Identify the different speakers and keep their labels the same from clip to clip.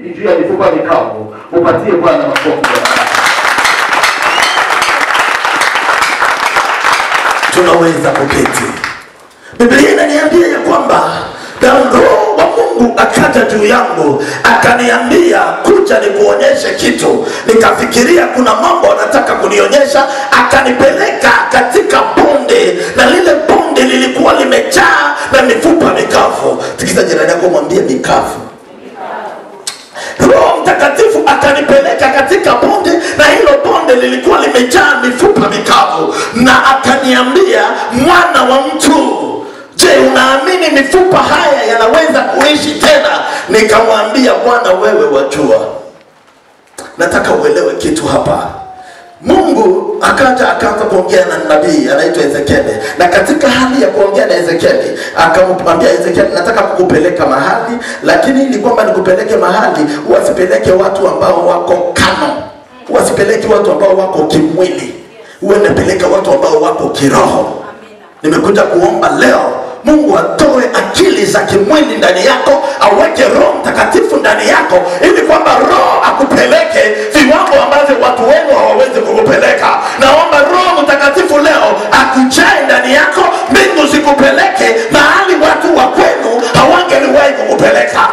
Speaker 1: juu ya mifupa mikavu. Upatie Bwana makofi.
Speaker 2: Tunaweza kuketi. Biblia inaniambia ya kwamba Roho wa Mungu akaja juu yangu akaniambia kuja nikuonyeshe kitu. Nikafikiria kuna mambo anataka kunionyesha, akanipeleka katika bonde, na lile bonde lilikuwa limejaa na mifupa mikavu. Sikiza jirani yako mwambie mikavu. Roho Mtakatifu akanipeleka katika bonde, na hilo bonde lilikuwa limejaa mifupa mikavu, na akaniambia mwana wa mtu, je, unaamini mifupa haya yanaweza kuishi tena? Nikamwambia Bwana, wewe wajua. Nataka uelewe kitu hapa. Mungu akaanza kuongea na nabii anaitwa Ezekieli, na katika hali ya kuongea na Ezekieli akamwambia Ezekieli, nataka kukupeleka mahali, lakini ni kwamba nikupeleke mahali usipeleke watu ambao wako kano, usipeleke watu ambao wako kimwili, unapeleka watu ambao wako kiroho. Nimekuja kuomba leo Mungu atoe akili za kimwili ndani yako, aweke Roho Mtakatifu ndani yako, ili kwamba Roho akupeleke viwango ambavyo watu wenu hawawezi kukupeleka. Naomba Roho Mtakatifu leo akujae ndani yako, mbingu zikupeleke mahali watu wa kwenu hawangeliwahi kukupeleka.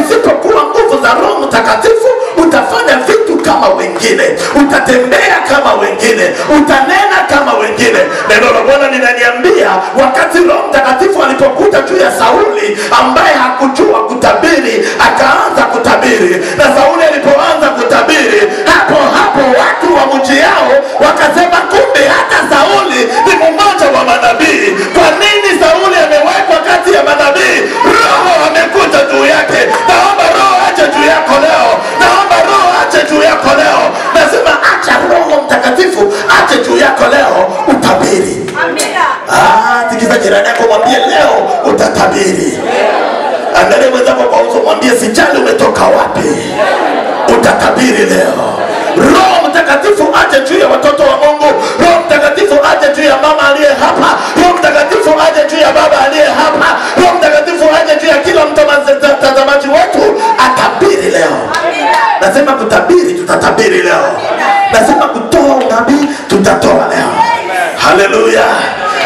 Speaker 2: Isipokuwa nguvu za Roho Mtakatifu, utafanya vitu kama wengine, utatembea kama wengine, utanena kama wengine. Neno la Bwana linaniambia wakati Roho Mtakatifu alipokuja juu ya Sauli ambaye hakujua kutabiri, akaanza kutabiri, na Sauli alipoanza kutabiri, hapo watu wa mji yao wakasema kumbe hata Sauli ni mmoja wa manabii. Kwa nini Sauli amewekwa kati ya manabii? Roho amekuja juu yake. Naomba Roho aje juu yako leo. Naomba Roho aje juu yako leo. Nasema acha Roho Mtakatifu aje juu yako leo, utabiri. Amina. Tikiza jirani yako mwambie leo utatabiri. Angalia mwenzako kwa uso mwambie sijali umetoka wapi, utatabiri leo. Roho Mtakatifu aje juu ya watoto wa Mungu. Roho Mtakatifu aje juu ya mama aliye hapa. Roho Mtakatifu aje juu ya baba aliye hapa. Roho Mtakatifu aje juu ya kila mtazamaji wetu, atabiri leo. Nasema kutabiri, tutatabiri leo. Nasema kutoa unabii, tutatoa leo. Haleluya.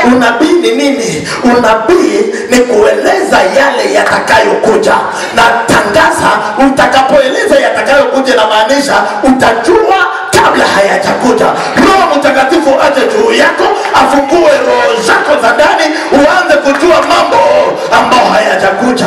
Speaker 2: Unabii ni nini? Unabii ni kueleza yale yatakayokuja, na tangaza utakapoeleza yatakayokuja, na maanisha utajua kabla hayajakuja. Roho Mtakatifu aje juu yako, afungue roho zako za ndani, uanze kujua mambo ambayo hayajakuja.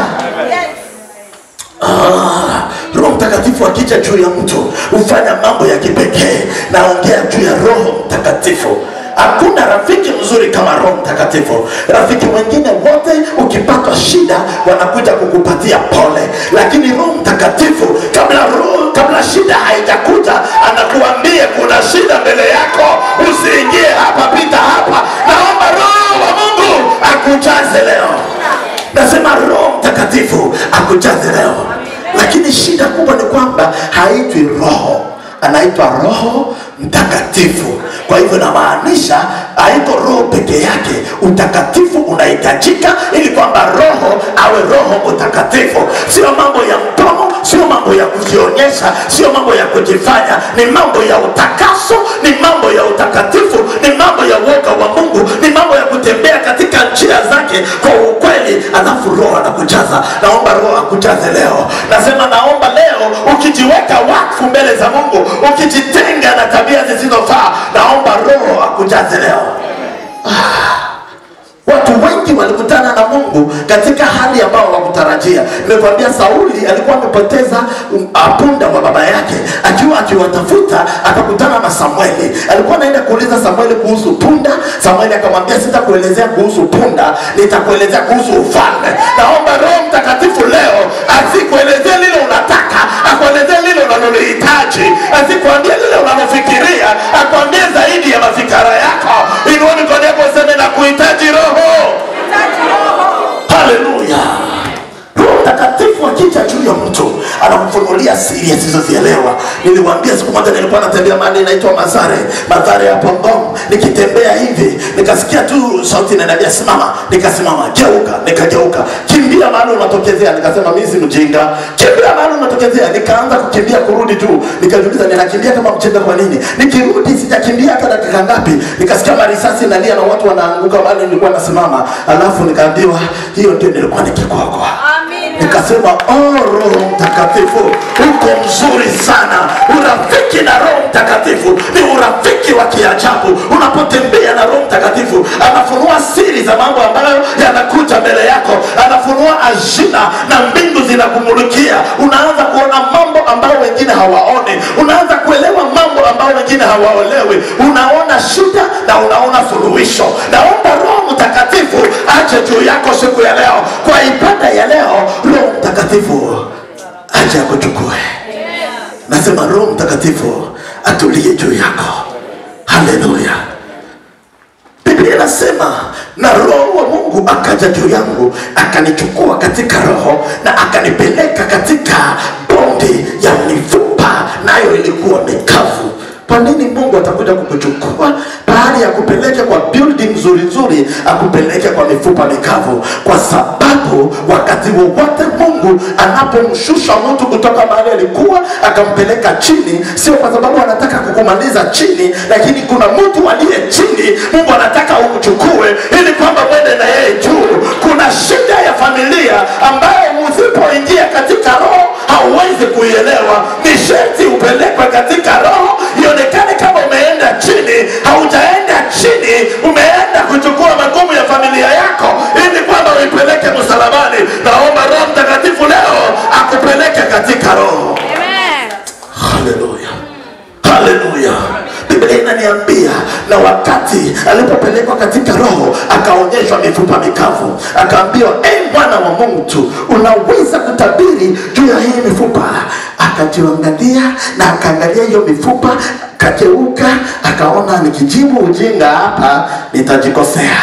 Speaker 2: Roho Mtakatifu akija juu ya mtu ufanya mambo ya kipekee. Naongea juu ya Roho Mtakatifu. Hakuna rafiki mzuri kama Roho Mtakatifu. Rafiki wengine wote ukipata shida wanakuja kukupatia pole, lakini Roho Mtakatifu kabla shida haijakuja anakuambia kuna shida mbele yako, usiingie hapa, pita hapa. Naomba Roho wa Mungu akujaze leo. Nasema Roho Mtakatifu akujaze leo. Lakini shida kubwa ni kwamba haitwi Roho, anaitwa Roho Mtakatifu. Kwa hivyo namaanisha haiko Roho peke yake, utakatifu unahitajika ili kwamba Roho awe Roho Mtakatifu. Sio mambo ya mdomo, sio mambo ya kujionyesha, sio mambo ya kujifanya, ni mambo ya utakaso, ni mambo ya utakatifu, ni mambo ya woga wa Mungu, ni mambo ya kutembea katika njia zake kwa ukweli, alafu Roho anakujaza. Naomba Roho akujaze leo. Nasema naomba leo ukijiweka wakfu mbele za Mungu, ukijitenga na tabia zisizofaa, naomba Roho akujaze leo. Watu wengi walikutana na Mungu katika hali ambayo hawakutarajia. Nimekwambia Sauli alikuwa amepoteza punda wa baba yake, akiwatafuta akakutana na Samueli. Alikuwa anaenda kuuliza Samueli kuhusu punda. Samueli akamwambia sitakuelezea kuhusu punda, nitakuelezea kuhusu ufalme. Naomba Roho Mtakatifu leo asikuelezee lile unataka, akuelezee lile unalolihitaji, asikwambie lile unalofikiria, akwambie zaidi ya mafikara yako. Inua mikono yako useme na kuhitaji Roho. Haleluya. Roho Mtakatifu akija juu ya mtu anamfunulia siri asizozielewa. Niliwaambia siku moja nilikuwa natembea mahali inaitwa Mathare hapo Ngong. Nikitembea hivi nikasikia tu sauti inaniambia simama. Nikasimama. Geuka. Nikageuka. Kimbia mahali unatokezea. Nikasema mimi si mjinga. Kimbia mahali unatokezea. Nikaanza kukimbia kurudi tu. Nikajiuliza ninakimbia kama mjinga kwa nini? Nikirudi sijakimbia hata dakika ngapi. Nikasikia marisasi inalia na watu wanaanguka mahali nilikuwa nasimama. Alafu nikaambiwa hiyo ndio nilikuwa nikikwaga. Nikasema Roho Mtakatifu uko mzuri sana. Urafiki na Roho Mtakatifu ni urafiki wa kiajabu. Unapotembea na Roho Mtakatifu anafunua siri za mambo ambayo yanakuja mbele yako. Anafunua ajina na mbingu zinakumulikia. Unaanza kuona mambo ambayo wengine hawaoni. Unaanza kuelewa mambo ambayo wengine hawaelewi. Unaona shida na unaona suluhisho. Naomba Roho Mtakatifu aje juu yako siku ya leo. Kwa ibada ya leo Roho Mtakatifu aje akuchukue. Nasema Roho Mtakatifu atulie juu yako. Haleluya. Biblia inasema na Roho wa Mungu akaja juu yangu, akanichukua katika roho na akanipeleka katika bonde ya mifupa, nayo ilikuwa mikavu. Kwa nini Mungu atakuja kukuchukua bahali ya kupeleka kwa building nzuri akupeleke kwa mifupa mikavu? Kwa sababu wakati wowote Mungu anapomshusha mtu kutoka mahali alikuwa akampeleka chini, sio kwa sababu anataka kukumaliza chini, lakini kuna mtu aliye chini Mungu anataka umchukue ili kwamba mwende na yeye juu. Kuna shida ya familia ambayo usipoingia katika roho hauwezi kuielewa. Ni sharti upelekwe katika roho ionekane kama umeenda chini. Haujaenda chini, umeenda kuchukua magumu ya familia yako ili kwamba uipeleke msalabani. Naomba Roho Mtakatifu leo akupeleke katika roho. Amen. Haleluya. Haleluya. Biblia inaniambia na wakati alipopelekwa katika roho akaonyeshwa mifupa mikavu, akaambiwa mwana wa Mungu, unaweza kutabiri juu ya hii mifupa? Akajiangalia na akaangalia hiyo mifupa, akageuka, akaona nikijibu ujinga hapa nitajikosea.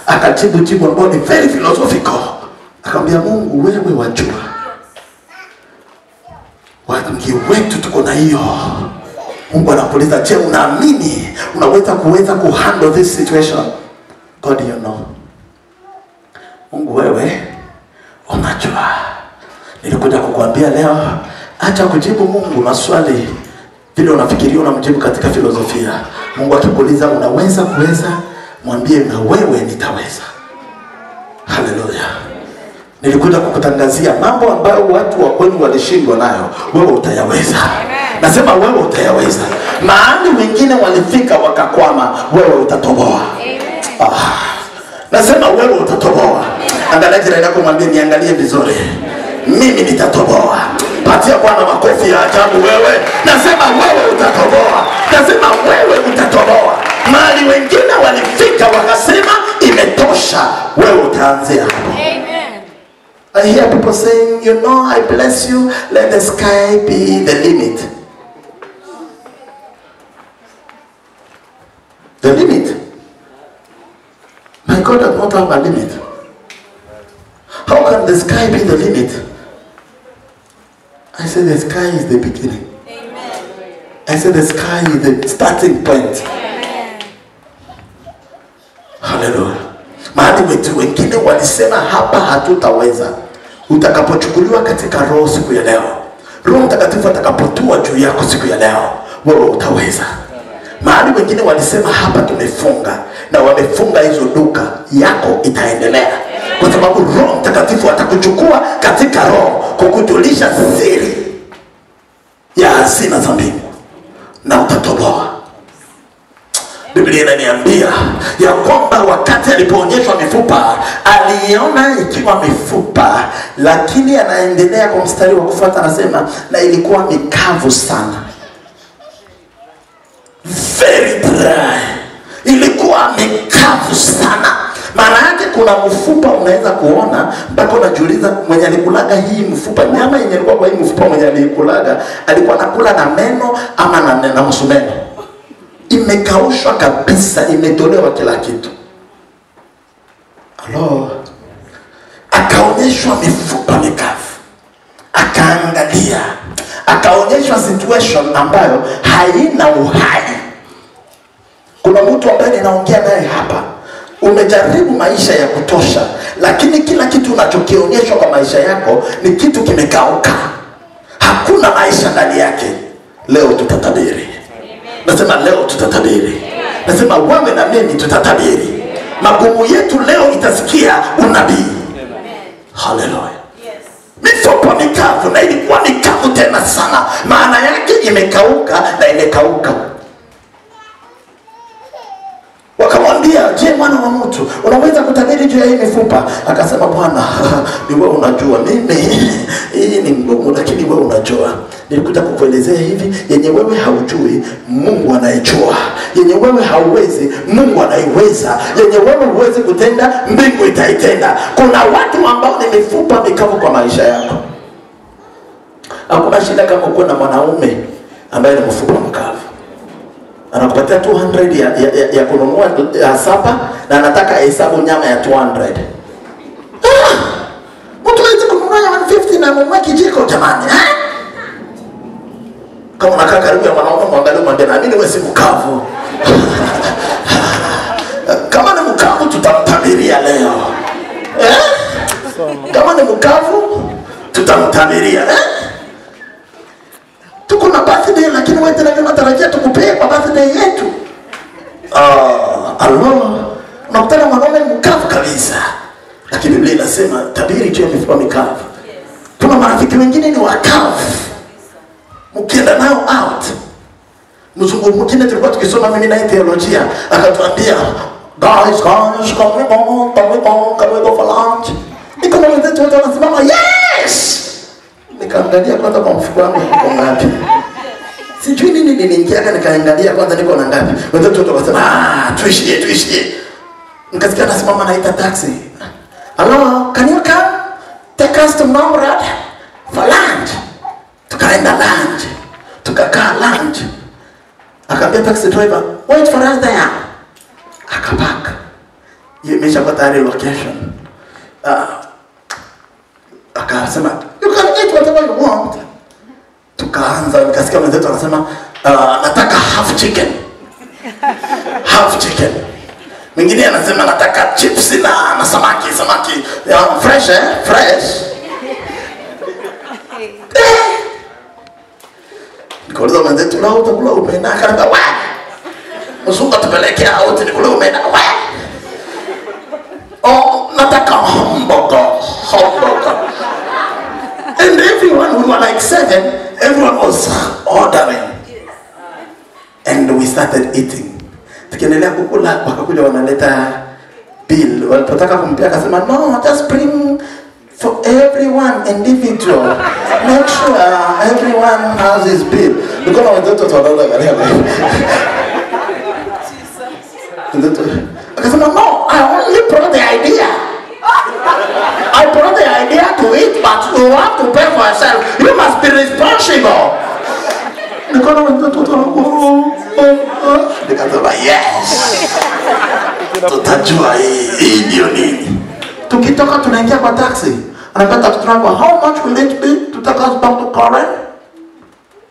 Speaker 2: Akajibu jibu ambalo ni very philosophical. Akamwambia Mungu, wewe wajua. Wengi wetu tuko na hiyo. Mungu anakuuliza, je, unaamini unaweza kuhandle this situation? God, you know. Mungu, wewe unajua. Nilikuja kukuambia leo, acha kujibu Mungu maswali vile unafikiria unamjibu katika filosofia. Mungu akikuuliza unaweza mwambie na wewe nitaweza. Haleluya. Nilikuja kukutangazia mambo ambayo watu wa kwenu walishindwa nayo, wewe utayaweza. Nasema wewe utayaweza. Mahali wengine walifika wakakwama, wewe utatoboa. Nasema wewe utatoboa. Angalia jirani yako, mwambie niangalie vizuri, mimi nitatoboa. Patia Bwana makofi ya ajabu wewe. Nasema wewe utatoboa. Nasema wewe utatoboa. Mahali wengine walifika wakasema imetosha, wewe utaanzia hapo. Amen. I hear people saying, you know, I bless you, let the sky be the limit. The limit. My God does not have a limit. How can the sky be the limit? I said the sky is the beginning. Amen. I said the sky is the starting point. Amen. Hallelujah. Mahali wetu wengine walisema hapa hatutaweza. Utakapochukuliwa katika roho siku ya leo, Roho Mtakatifu atakapotua juu yako siku ya leo, wewe utaweza. Mahali wengine walisema hapa tumefunga, na wamefunga hizo duka, yako itaendelea. Kwa sababu Roho Mtakatifu atakuchukua katika roho kukujulisha siri ya hazina za mbingu na utatoboa. Biblia inaniambia ya kwamba wakati alipoonyeshwa mifupa, aliona ikiwa mifupa, lakini anaendelea kwa mstari wa kufuata, anasema na ilikuwa mikavu sana. Very dry. Ilikuwa mikavu sana. Maana yake kuna mfupa unaweza kuona mpaka unajiuliza mwenye alikulaga hii mfupa, nyama yenye ilikuwa kwa hii mfupa mwenye alikulaga alikuwa nakula na meno ama na msumeno. Imekaushwa kabisa, imetolewa kila kitu. Hello. Akaonyeshwa mifupa mikavu. Akaangalia, akaonyeshwa situation ambayo haina uhai. Kuna mtu ambaye ninaongea naye hapa, umejaribu maisha ya kutosha, lakini kila kitu unachokionyeshwa kwa maisha yako ni kitu kimekauka, hakuna maisha ndani yake. Leo tutatabiri. Nasema leo tutatabiri. Nasema wewe na mimi tutatabiri. Magumu yetu leo itasikia unabii. Haleluya. Mifupa mikavu, na ilikuwa mikavu tena sana, maana yake imekauka na imekauka. Wakamwambia, je, mwana wa mtu, unaweza kutabiri juu ya hii mifupa? Akasema, Bwana, ni wewe unajua, mimi hii ni ngumu, lakini wewe unajua. Nilikuja kukuelezea hivi, yenye wewe haujui, Mungu anaijua. Yenye wewe hauwezi, Mungu anaiweza. Yenye wewe huwezi kutenda, mbingu itaitenda. Kuna watu ambao ni mifupa mikavu kwa maisha yako. Hakuna shida kama uko na mwanaume ambaye ni mfupa mkavu. Anakupatia 200 ya kununua sapa, na anataka hesabu nyama ya 200. Mtu hawezi kununua 150 na mumwe kijiko jamani. Kama unakaa karibu ya mwanaume, mwangalie mwambie, naamini wewe si mkavu. Kama ni mkavu tutamtabiria leo. Kama ni mkavu tutamtabiria. Tuko na birthday, lakini wewe tena unatarajia tukupee kwa birthday yetu. Allah, unakutana mwanaume mkavu kabisa. Lakini Biblia inasema tabiri juu ya mifupa mikavu. Tuna marafiki wengine ni wakavu, mkienda nao out. Mzungu mwingine tulikuwa tukisoma mimi na theolojia, akatuambia, guys, come we go for lunch. Niko na wenzetu wote wanasimama, yes! Nikaangalia kwanza kwa mfuko wangu uko ngapi. Sijui nini niliingia, nikaangalia kwanza niko na ngapi. Wenzetu wote wakasema, tuishie. Nikasikia nasimama naita taxi. Hello, can you come? Take us to Nomrod for lunch. Tukaenda lunch. Tukakaa lunch. Akaambia taxi driver, wait for us there. Akapaka. Imeshapata location. Akasema, you can eat whatever you want. Tukaanza, nikasikia mwenzetu anasema, nataka half chicken. Mwingine anasema nataka chips na samaki. Fresh, fresh. Nikauliza mwenzetu, la utakula umeenda? Akaniambia, wa! Mzungu atupelekea out, nikula umeenda, wa! Nataka hamburger. And everyone, we were like 7, everyone was ordering. And we started eating. Tukiendelea kukula, wakakuja wanaleta bill. Walipotaka kumpia akasema, no, just bring for everyone individual. Make sure everyone has his bill. Because I went to another guy. Akasema, no, I only brought the idea. I brought the idea to eat, but you have to pay for yourself. You must be responsible. Nikasema, yes. Tutajua hii ndio nini. Tukitoka tunaingia kwa taxi. Anataka tutrava, how much will it be to take us back to Karen?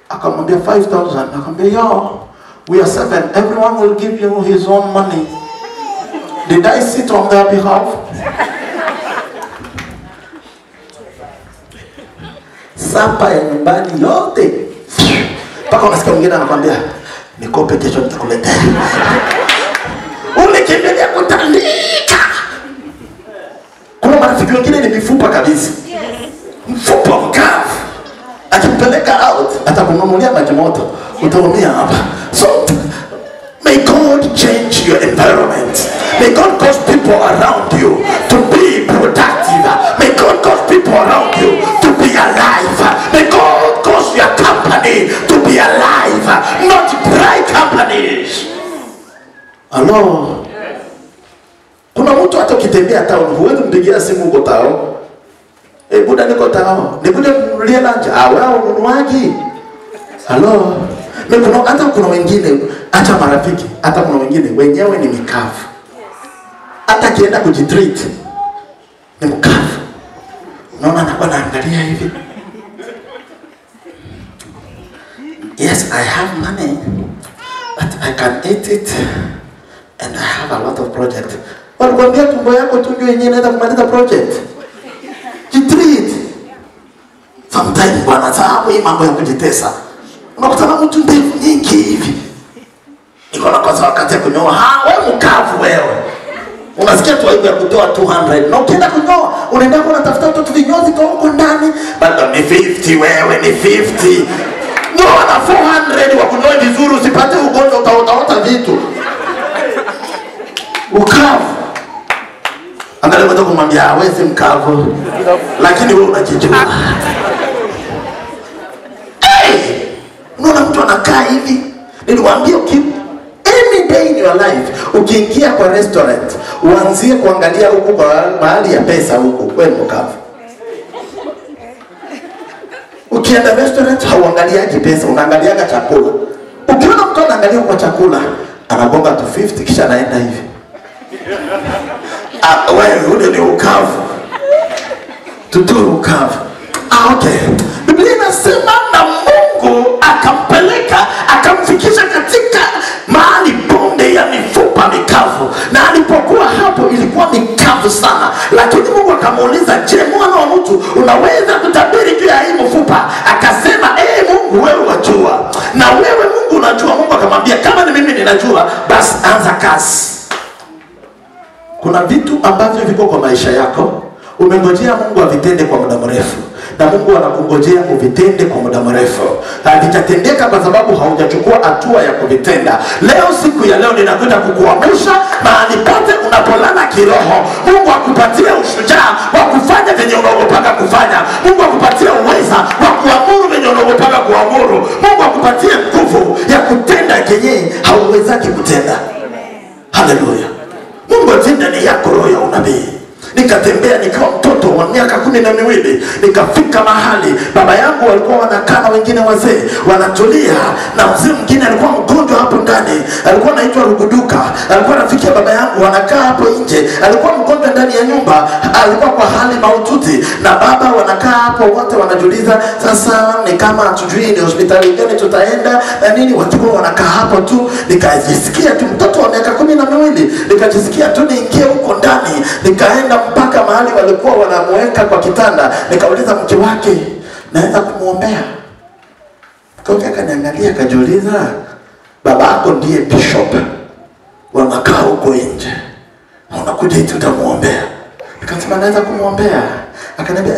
Speaker 2: Akamwambia 5,000. Akamwambia, yo, we are 7. Everyone will give you his own money. Did I sit on their behalf? Sapa ya nyumbani yote. Paka unasikia mwingine anakuambia, nikope kesho nitakuletea. Umekimbilia kutandika. Kuna marafiki wengine ni mifupa kabisa. Mfupa mkavu. Akimpeleka out, atakununulia maji moto. Utaumia hapa. So, may God change your environment. May God cause people around you to be productive. May God cause people around you to be alive. May God cause your company to be alive, not dry companies. Hello. Kuna mtu hata ukitembea town, huwezi mpigia simu uko tao. Buda niko tao. Nikuje kununulia lunch. Wewe ununuaji. Hello. Hata kuna wengine, hata marafiki, hata kuna wengine wenyewe ni mikavu. Hata kienda kujitreat ni mkavu. Unaona anakuwa anaangalia hivi. yes, I have money, but I can eat it and I have a lot of project. Walikwambia tumbo yako tu ndio yenyewe inaweza kumaliza project. Jitreat. Sometimes bwana sababu hii mambo ya kujitesa. Unakutana mtu ndevu nyingi hivi. Niko na kosa wakati ya kunyoa. Wewe mkavu wewe. Unasikia tu aibu ya kutoa 200. Na ukienda kunyoa, unaenda unatafuta watoto vinyozi kwa huko ndani. Bado ni 50 wewe ni 50. Nyoa na 400 wa kunyoa vizuri usipate ugonjwa utaota vitu. Ukavu. Angalia mtu kumwambia wewe si mkavu. Lakini wewe unajijua. Unaona mtu anakaa hivi. Niliwaambia any day in your life ukiingia kwa restaurant uanzie kuangalia huku kwa mahali ya pesa huku wewe mkavu. Ukienda restaurant hauangaliaje pesa, unaangaliaga chakula. Ukiona mtu anaangalia kwa chakula anagonga tu 50 kisha anaenda hivi. Wewe ule ni ukavu. Tuturu ukavu. Okay. Biblia inasema na Mungu akampeleka akamfikisha katika mahali bonde ya mifupa mikavu, na alipokuwa hapo ilikuwa mikavu sana. Lakini Mungu akamuuliza, je, mwana wa mtu unaweza kutabiri juu ya hii mifupa? Akasema, Mungu wewe wajua, na wewe Mungu unajua. Mungu akamwambia, kama ni mimi ninajua, basi anza kazi. Kuna vitu ambavyo viko kwa maisha yako umengojea Mungu avitende kwa muda mrefu, na Mungu anakungojea uvitende kwa muda mrefu. Havijatendeka kwa sababu haujachukua hatua ya kuvitenda. Leo, siku ya leo, ninakwenda kukuamsha mahali pote unapolala kiroho. Mungu akupatie ushujaa wa kufanya venye unavyotaka kufanya. Mungu akupatie uweza wa kuamuru venye unavyotaka kuamuru. Mungu akupatie nguvu ya kutenda kenye hauwezaki kutenda. Haleluya. Mungu atende ni yako roho ya unabii. Nikatembea nikawa mtoto wa miaka 12, nikafika mahali baba yangu walikuwa wanakaa na wengine wazee wanatulia, na mzee mwingine alikuwa mgonjwa hapo ndani, alikuwa anaitwa Ruguduka. Alikuwa rafiki ya baba yangu, wanakaa hapo nje, alikuwa mgonjwa ndani ya nyumba, alikuwa kwa hali mahututi, na baba wanakaa hapo wote wanajiuliza, sasa ni kama hatujui ni hospitali gani tutaenda na nini. Watu wanakaa hapo tu, nikajisikia tu mtoto wa miaka 12, nikajisikia tu niingie huko ndani. Nikaenda mpaka mahali walikuwa wanamweka kwa kitanda, nikauliza mke wake, naweza kumuombea? Kwa kaniangalia akajiuliza, baba yako ndiye bishop, wanakaa huko nje, unakuja hivi utamuombea? Nikasema naweza kumuombea. Akaniambia,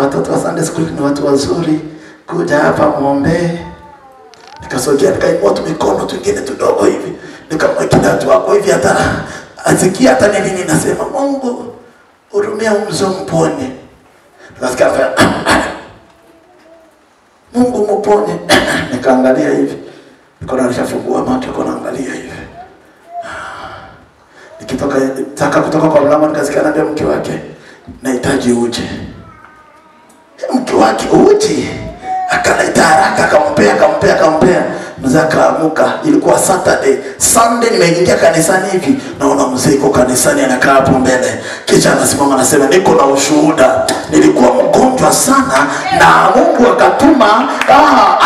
Speaker 2: watoto wa Sunday school ni watu wazuri, kuja hapa muombee. Nikasogea nikainua tu mikono twingine tudogo hivi, nikamwekea watu wako hivi, hata asikia hata nini nasema, Mungu hurumia umzo mpone. Nasikia Mungu mpone. Nikaangalia hivi, nikaona nishafungua macho, nikaona angalia hivi. Nikitoka kutoka kwa mlama, nikasikia anambia mke wake, nahitaji uji. Mke wake uji, akaleta haraka, akampea. Mzee akaamuka, ilikuwa Saturday. Sunday nimeingia kanisani hivi, naona mzee yuko kanisani anakaa hapo mbele. Kisha anasimama anasema, niko na ushuhuda. Nilikuwa mgonjwa sana na Mungu akatuma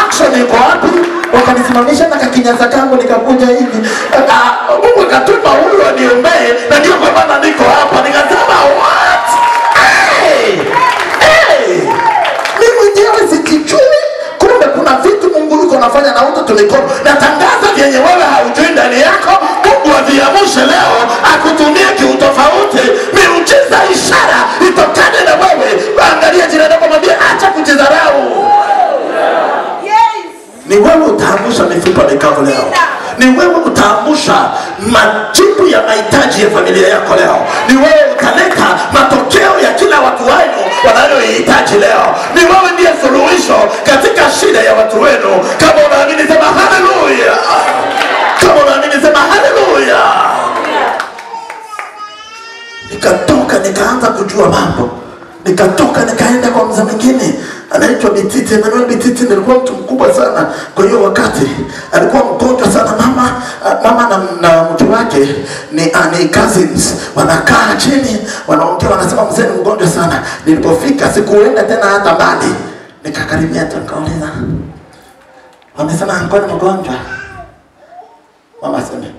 Speaker 2: action iko wapi? Wakanisimamisha na kakinyaza kangu, nikakuja hivi. Mungu akatuma huyu aniombee, na ndio kwa maana niko hapa. Nikasema what? Mimi mwenyewe sijijui. Kumbe kuna vitu Mungu yuko anafanya na uto tulikono. Natangaza vyenye wewe haujui ndani yako, Mungu aviamushe leo, akutumie kiutofauti. Miujiza, ishara itokane na wewe. Angalia jirani yako, mwambie acha kujidharau. Yes. Ni wewe utaamsha mifupa mikavu leo. Ni wewe utaamsha majibu ya mahitaji ya familia yako leo. Ni wewe utaleta matokeo ya kila watu wenu wanayohitaji leo. Ni wewe ndiye suluhisho katika shida ya watu wenu. Kama unaamini sema haleluya. Kama unaamini sema haleluya. Nikatoka nikaanza kujua mambo. Nikatoka nikaenda kwa mzee mwingine anaitwa Bititi, Emmanuel Bititi. Nilikuwa mtu mkubwa sana kwa hiyo wakati, alikuwa mgonjwa sana. Mama na mke wake ni cousins, wanakaa chini wanaongea, wanasema mzee ni mgonjwa sana. Nilipofika sikuenda tena hata mbali, nikakaribia tu nikauliza, Wamesema anko ni mgonjwa. Mama aseme,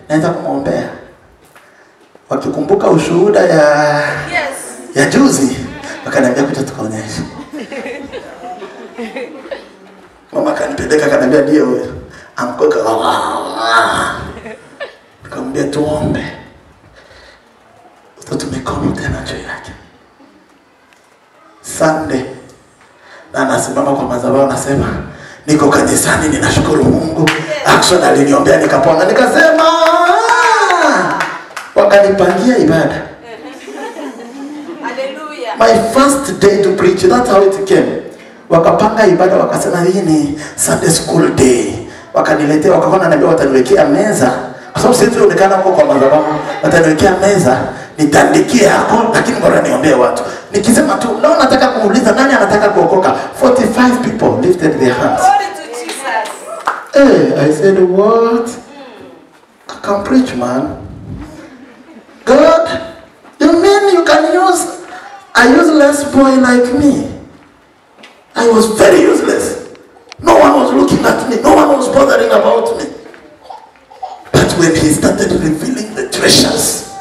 Speaker 2: naweza kumwombea. Wakikumbuka ushuhuda ya juzi, wakaniambia kuja tukaonyesha. Mama kanipeleka akaniambia ndio huyo. Anko nikamwambia tuombe. Tumekono tena juu yake. Sunday. Na anasimama kwa madhabahu anasema, niko kanisani ninashukuru Mungu. Action aliniombea nikapona. Nikasema wakanipangia ibada.
Speaker 3: Hallelujah.
Speaker 2: My first day to preach, that's how it came. Wakapanga ibada wakasema hii ni Sunday school day. Wakaniletea wakaona nabii wataniwekea meza. Kwa sababu sisi tunaonekana kwa madhabahu, wataniwekea meza, nitandikie hapo lakini bora niombee watu. Nikisema tu leo nataka kumuuliza nani anataka kuokoka, 45 people lifted their hands.
Speaker 3: Glory to Jesus.
Speaker 2: I said what? I can preach, man. God, you mean you can use a useless boy like me? I was very useless. No one was looking at me. No one was bothering about me. But when he started revealing the treasures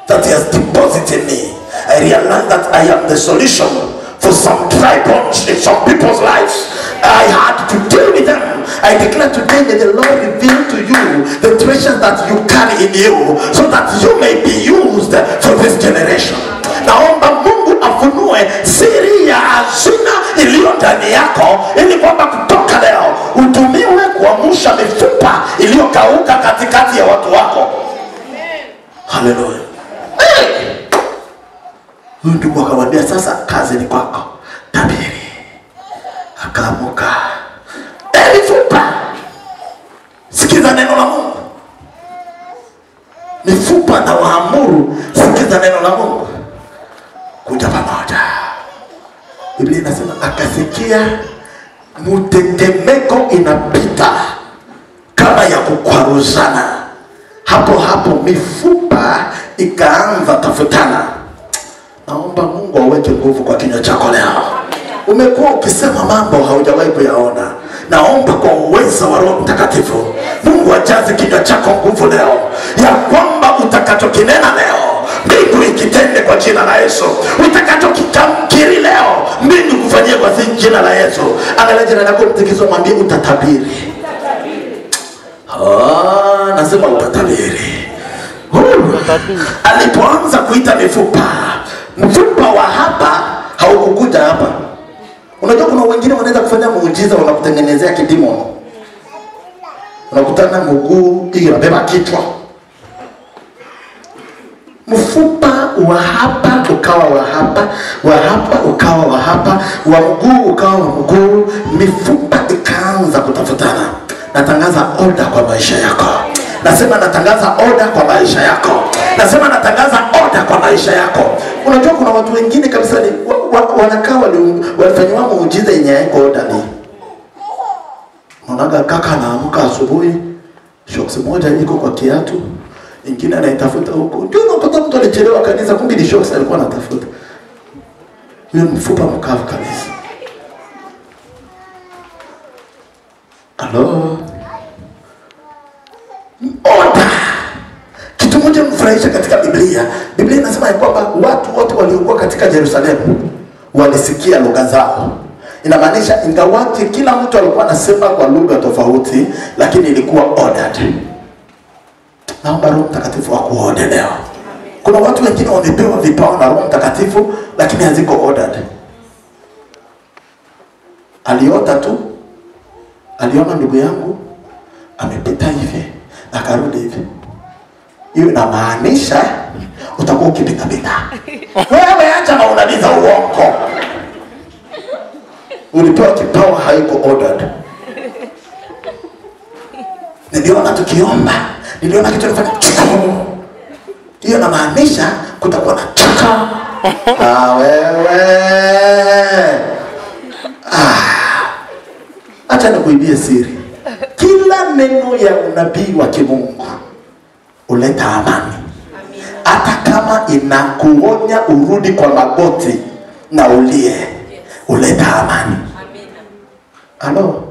Speaker 2: that he has deposited in me, I realized that I am the solution for some dry bones in some people's lives. I had to deal with them. I declare today that the Lord reveal to you the treasures that you carry in you, so that you may be used for this generation. Naomba Mungu afunue siri ya hazina iliyo ndani yako, ili kwamba kutoka leo utumiwe kuamsha mifupa iliyokauka katikati ya watu wako. Hallelujah. Huyu ndugu akamwambia sasa kazi ni kwako. Tabiri. Akaamuka. Mifupa. Sikiza neno la Mungu. Mifupa na waamuru, sikiza neno la Mungu. Kuja pamoja. Biblia inasema akasikia mtetemeko inapita kama ya kukwaruzana. Hapo hapo mifupa ikaanza tafutana. Naomba Mungu aweke nguvu kwa kinywa chako leo. Umekuwa ukisema mambo haujawahi kuyaona. Naomba kwa uwezo wa Roho Mtakatifu Mungu ajaze kinywa chako nguvu leo, ya kwamba utakachokinena leo mbingu ikitende kwa jina la Yesu. Utakachokitamkiri leo mbingu kufanyia kwa jina la Yesu. Angalia jina lako mtikizo, mwambie utatabiri. Nasema utatabiri. Alipoanza kuita mifupa, mfupa wa hapa haukukuja hapa. Unajua kuna wengine wanaweza kufanya muujiza wanakutengenezea kidimo. Unakutana mguu inabeba kichwa. Mfupa wa hapa ukawa wa hapa, wa hapa ukawa wa hapa, wa mguu ukawa wa mguu, mifupa ikaanza kutafutana. Natangaza order kwa maisha yako. Nasema natangaza order kwa maisha yako. Nasema natangaza order kwa maisha yako. Unajua kuna watu wengine kabisa wanakaa walifanywa muujiza yenye haiko orderly. Unaona kaka anaamka asubuhi, shocks moja iko kwa kiatu, ingine anaitafuta huko. Ndio unapata mtu alichelewa kanisa, kumbe ni shocks alikuwa anatafuta. Huyo mfupa mkavu kabisa. Hello. Order. Kitu moja mfurahisha katika Biblia. Biblia inasema ya kwamba watu wote waliokuwa katika Yerusalemu walisikia lugha zao. Inamaanisha ingawaje kila mtu alikuwa anasema kwa lugha tofauti, lakini ilikuwa ordered. Naomba Roho Mtakatifu akuone leo. Kuna watu wengine wamepewa vipawa na Roho Mtakatifu lakini haziko ordered. Aliota tu. Aliona ndugu yangu amepita hivi, akarudi hivi. Hiyo inamaanisha utakuwa ukipita pita. Wewe acha maunani za uongo. Ulipewa kipawa haiko ordered. Niliona tukiomba, niliona kitu kinafanya. Hiyo inamaanisha kutakuwa na chaka. Wewe. Acha nikuibie siri. Kila neno ya unabii wa kimungu uleta amani. Hata kama inakuonya urudi kwa magoti na ulie, uleta amani. Ano,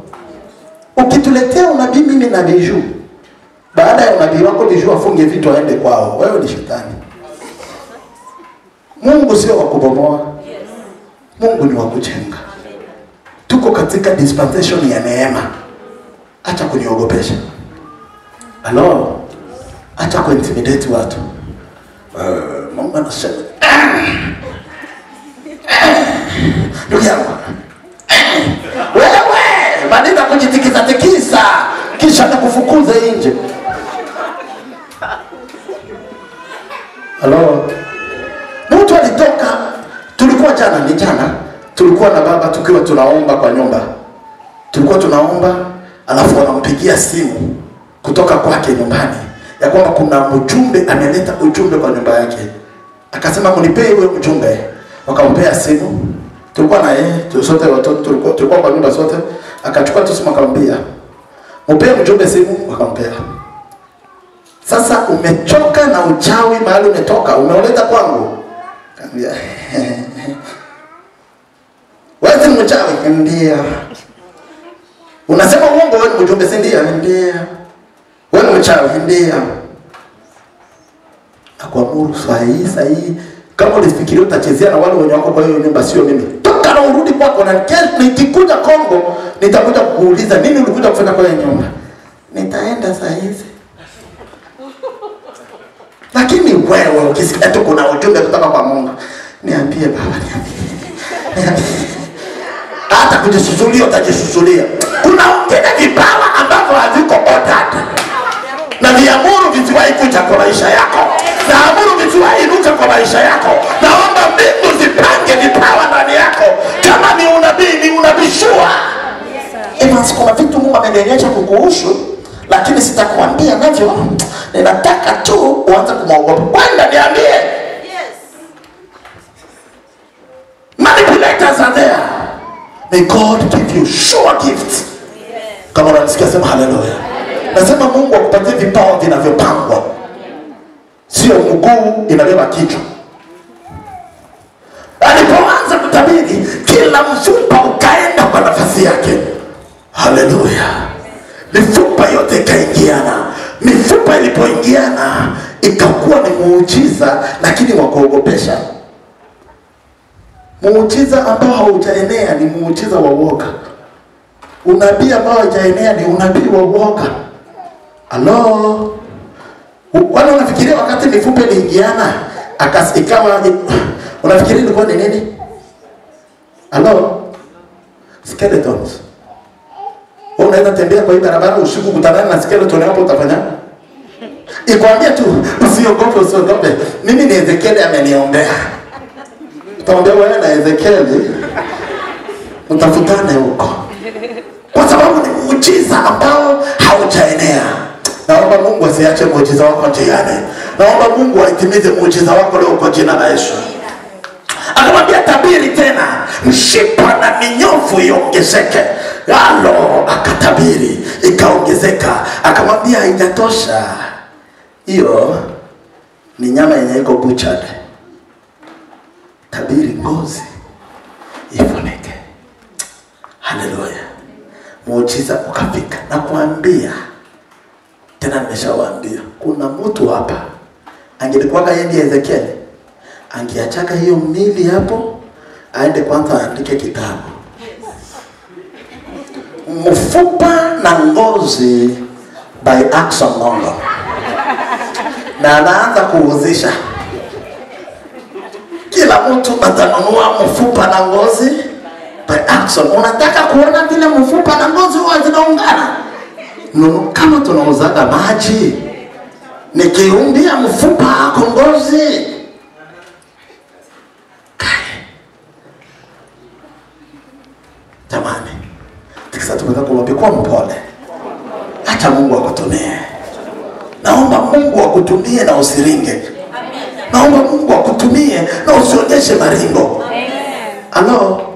Speaker 2: ukituletea unabii mimi na Biju, baada ya unabii wako Biju afunge vitu aende kwao, wewe ni shetani. Mungu sio wa kubomoa. Mungu ni wa kujenga. Tuko katika dispensation ya neema. Acha kuniogopesha. Ano, acha kuintimidate watu. Mungu anasema ndugu yangu, wewe badala kujitikisa kisha nakufukuza nje. Hello. Mtu alitoka, tulikuwa jana, tulikuwa na baba tukiwa tunaomba kwa nyumba. Tulikuwa tunaomba, alafu wanampigia simu kutoka kwake nyumbani ya kwamba kuna mjumbe ameleta ujumbe kwa nyumba yake. Akasema mnipee huyo mjumbe. Wakampea simu. Tulikuwa na yeye, sote watoto tulikuwa kwa nyumba sote. Akachukua tu simu akamwambia, "Mpee mjumbe simu." Wakampea. Sasa umechoka na uchawi mahali umetoka, umeoleta kwangu. Akamwambia, "Wewe ni mchawi?" Ndio. "Unasema uongo wewe ni mjumbe si ndio?" Ndio. "Wewe ni mchawi?" Ndio. Akwamuru sahi kama ulifikiria utachezea na wale wenye wako kwa hiyo nyumba sio mimi. Toka na urudi kwako, na kesho nikikuja Kongo nitakuja kukuuliza nini ulikuja kufanya kwa hiyo nyumba. Nitaenda saa hizi. Lakini wewe ukisikia tu kuna ujumbe kutoka kwa Mungu, niambie baba, niambie. Hata kujisusulia utajisusulia. Kuna wengine vipawa ambavyo haviko ordered. Na viamuru visiwahi kuja kwa maisha yako. Na amuru visiwahi inuka kwa maisha yako. Naomba mbingu zipange vipawa ndani yako. Kama ni unabii, ni unabishua. Evans, kuna vitu Mungu amenionyesha kukuhusu, lakini sitakwambia navyo. Ninataka tu uanze kumwogopa. Kwenda niambie. Yes. Manipulators are there. May God give you sure gifts. Kama unanisikia sema haleluya. Nasema Mungu akupatie vipawa vinavyopangwa. Sio mguu inabeba kichwa. Alipoanza kutabiri, kila mfupa ukaenda kwa nafasi yake. Haleluya. Mifupa yote ikaingiana. Mifupa ilipoingiana ikakuwa ni muujiza, lakini wa kuogopesha. Muujiza ambao haujaenea ni muujiza wa uoga. Unabii ambao haujaenea ni unabii wa uoga. Hello. Wale unafikiria wakati mifupa iliingiana ikawa unafikiria ilikuwa ni nini? Hello. Skeletons. Unaenda tembea kwa hii barabara usiku kutana na skeleton hapo utafanya? Ikwambia tu usiogope. Mimi ni Ezekiel ameniombea. Utaambia wewe na Ezekiel utafutane huko. Kwa sababu ni muujiza ambao haujaenea. Naomba Mungu asiache muujiza wako njiani. Naomba Mungu aitimize muujiza wako leo kwa jina la Yesu. Akamwambia tabiri tena, mshipa na minyofu iongezeke. Halo, akatabiri, ikaongezeka. Akamwambia haijatosha. Hiyo ni nyama yenye iko butchered. Tabiri ngozi ifunike. Haleluya. Muujiza ukafika. Na kuambia tena, nimeshawaambia kuna mtu hapa angelikuwa yeye Ezekiel, angeachaka hiyo mili hapo aende kwanza aandike kitabu. Mfupa na ngozi by Action Mondo. Na anaanza kuuzisha. Kila mtu atanunua mfupa na ngozi by Action. Unataka kuona vile mfupa na ngozi huwa zinaungana? Kama tunauzaga maji, nikiumbia mfupa kwa ngozi. Jamani, tikisa tumeka kumwambia kwa mpole. Acha Mungu akutumie. Naomba Mungu akutumie na usiringe. Naomba Mungu akutumie na usionyeshe maringo. Hello.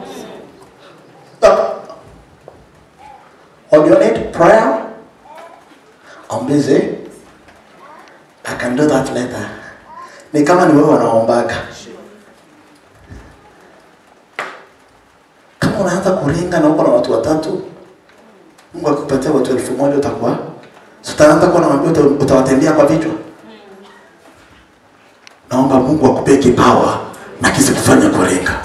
Speaker 2: What do you need? Prayer? I'm busy. I can do that later. Ni kama ni wewe wanaombaga. Kama unaanza kuringa na uko na watu watatu, Mungu akupatia watu 1000 utakuwa utaanza kuwa na mambo utawatendea kwa vichwa. Naomba Mungu akupe kipawa na kisikufanye kulenga.